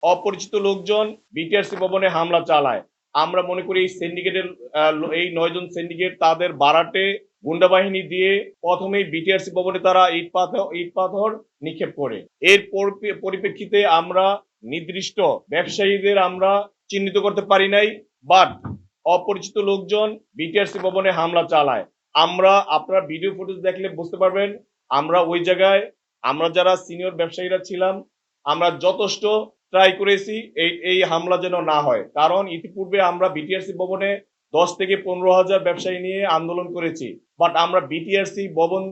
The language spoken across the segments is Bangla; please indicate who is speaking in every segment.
Speaker 1: অপরিচিত লোকজন বিটিআরসি ভবনে হামলা চালায়। আমরা মনে করি এই সিন্ডিকেটের এই 9 জন সিন্ডিকেট তাদের বারাটে গুন্ডা বাহিনী দিয়ে প্রথমেই বিটিআরসি ভবনে তারা ইট পাথর নিক্ষেপ করে। এর পরিপ্রেক্ষিতে আমরা নির্দিষ্ট ব্যবসায়ীদের আমরা চিহ্নিত করতে পারি নাই, বাট অপরিচিত লোকজন বিটিআরসি ভবনে হামলা চালায়। আপনারা ভিডিও ফুটেজ দেখলে বুঝতে পারবেন, আমরা ওই জায়গায় আমরা যারা সিনিয়র ব্যবসায়ীরা ছিলাম আমরা যথেষ্ট ট্রাই করেছি এই হামলা যেন না হয়। কারণ ইতিপূর্বে আমরা বিটিআরসি ভবনে 10 থেকে 15 হাজার ব্যবসায়ী নিয়ে আন্দোলন করেছি, বাট আমরা বিটিআরসি ভবন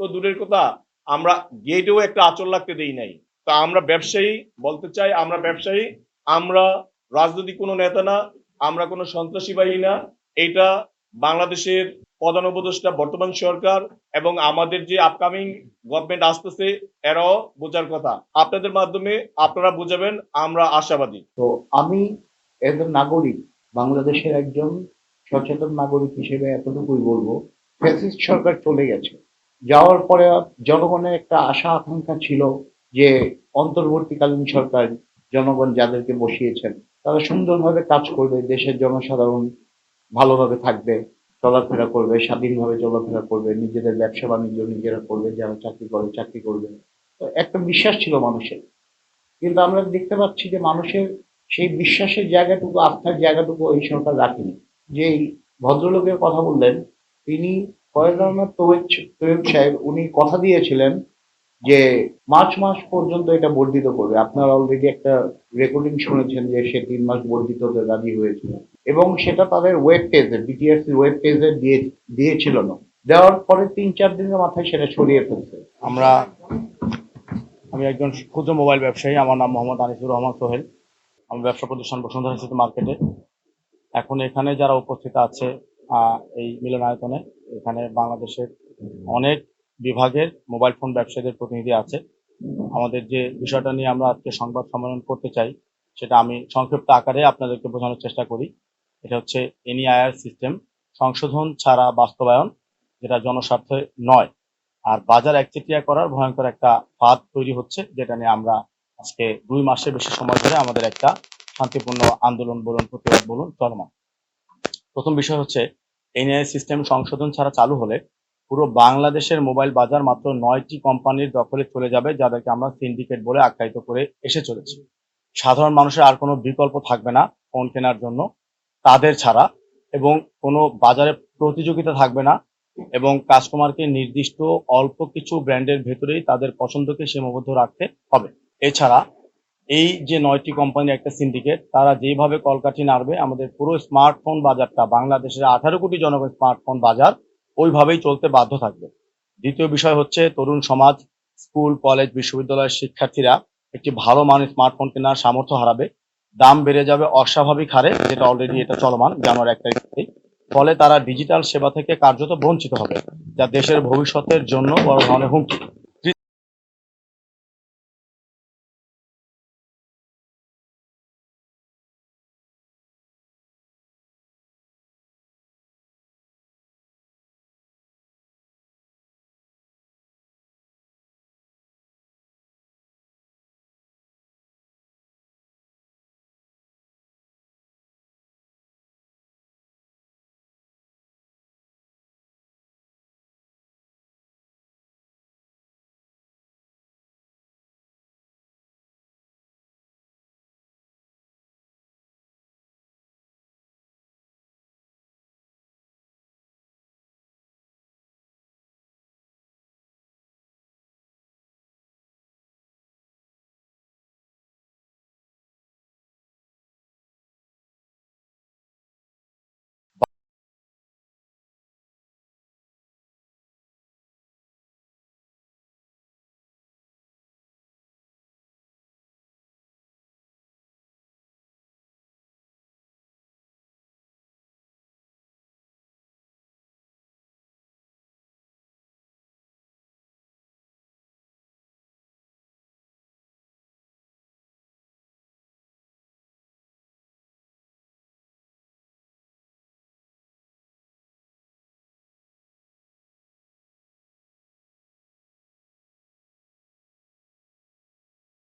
Speaker 1: তো দূরের কথা, আমরা গেটেও একটা আঁচড় লাগতে দেই নাই। তা আমরা ব্যবসায়ী, বলতে চাই আমরা ব্যবসায়ী, আমরা রাজনৈতিক কোনো নেতা না, আমরা কোনো সন্ত্রাসী বাহিনী না। এটা বাংলাদেশের প্রধান উপদেষ্টা বর্তমান সরকার এবং আমাদের যে আপকামিং গভর্নমেন্ট আসতেছে এরাও বোঝার কথা। আপনাদের মাধ্যমে আপনারা বুঝাবেন, আমরা আশাবাদী।
Speaker 2: তো আমি একজন নাগরিক, বাংলাদেশের একজন সচেতন নাগরিক হিসেবে এতটুকুই বলবো, ফ্যাসিস্ট সরকার চলে গেছে। যাওয়ার পরে জনগণের একটা আশা আকাঙ্ক্ষা ছিল যে অন্তর্বর্তীকালীন সরকার, জনগণ যাদেরকে বসিয়েছেন তারা সুন্দরভাবে কাজ করবে, দেশের জনসাধারণ ভালোভাবে থাকবে, চলাফেরা করবে, স্বাধীনভাবে চলাফেরা করবে, নিজেদের ব্যবসা বাণিজ্য নিজেরা করবে, যারা চাকরি করে চাকরি করবে। তো একটা বিশ্বাস ছিল মানুষের। কিন্তু আমরা দেখতে পাচ্ছি যে মানুষের সেই বিশ্বাসের জায়গাটুকু, আস্থার জায়গাটুকু এই সরকার রাখেনি। যে এই ভদ্রলোকের কথা বললেন, তিনি ফয়েজ আহমেদ তৈয়ব সাহেব, উনি কথা দিয়েছিলেন যে মার্চ মাস পর্যন্ত এটা বর্ধিত করবে। আপনারা অলরেডি একটা রেকর্ডিং শুনেছেন যে সে 3 মাস বর্ধিত হতে রাজি হয়েছিল, এবং সেটা তাদের ওয়েব পেজে, বিটিআরসি ওয়েব পেজে দিয়েছিল না। দেওয়ার পরে 3-4 দিনের মাথায় সেটা সরিয়ে ফেলছে।
Speaker 3: আমি একজন ক্ষুদ্র মোবাইল ব্যবসায়ী। আমার নাম মোহাম্মদ আনিসুর রহমান সোহেল। আমি ব্যবসা প্রতিষ্ঠান বসুন্ধরা সিটি মার্কেটে। এখন এখানে যারা উপস্থিত আছে এই মিলনায়তনে, এখানে বাংলাদেশের অনেক বিভাগের মোবাইল ফোন ব্যবসায়ীদের প্রতিনিধি আছে। আমাদের যে বিষয়টা নিয়ে আমরা আজকে সংবাদ সম্মেলন করতে চাই সেটা আমি সংক্ষিপ্ত আকারে আপনাদেরকে বোঝানোর চেষ্টা করি। এটা হচ্ছে এনইআইআর সিস্টেম সংশোধন ছাড়া বাস্তবায়ন, যেটা জনস্বার্থে নয়। আর বাজার একচেটিয়া করার ভয়ঙ্কর একটা ফাঁদ তৈরি হচ্ছে, যেটা নিয়ে আমরা আজকে 2 মাসের বেশি সময় ধরে আমাদের একটা শান্তিপূর্ণ আন্দোলন বলুন, প্রতিবাদ বলুন, চলমান। প্রথম বিষয় হচ্ছে, এনআইএ সিস্টেম সংশোধন ছাড়া চালু হলে পুরো বাংলাদেশের মোবাইল বাজার মাত্র 9টি কোম্পানির দখলে চলে যাবে, যাদেরকে আমরা সিন্ডিকেট বলে আখ্যায়িত করে এসে চলেছি। সাধারণ মানুষের আর কোনো বিকল্প থাকবে না ফোন কেনার জন্য তাদের ছাড়া, এবং কোনো বাজারে প্রতিযোগিতা থাকবে না, এবং কাস্টমারকে নির্দিষ্ট অল্প কিছু ব্র্যান্ডের ভেতরেই তাদের পছন্দকে সীমাবদ্ধ রাখতে হবে। এছাড়া এই যে 9টি কোম্পানি একটা সিন্ডিকেট, তারা যেভাবে কলকাঠি নাড়বে, আমাদের পুরো স্মার্টফোন বাজারটা, বাংলাদেশের 18 কোটি জনগণ স্মার্টফোন বাজার ওইভাবেই চলতে বাধ্য থাকবে। দ্বিতীয় বিষয় হচ্ছে, তরুণ সমাজ, স্কুল, কলেজ, বিশ্ববিদ্যালয়ের শিক্ষার্থীরা একটি ভালো মানের স্মার্টফোন কেনার সামর্থ্য হারাবে। দাম বেড়ে যাবে অস্বাভাবিক হারে, যেটা অলরেডি এটা চলমান জানুয়ারি 1 তারিখ থেকেই। ফলে তারা ডিজিটাল সেবা থেকে কার্যত বঞ্চিত হবে, যা দেশের ভবিষ্যতের জন্য বড় ধরনের হুমকি।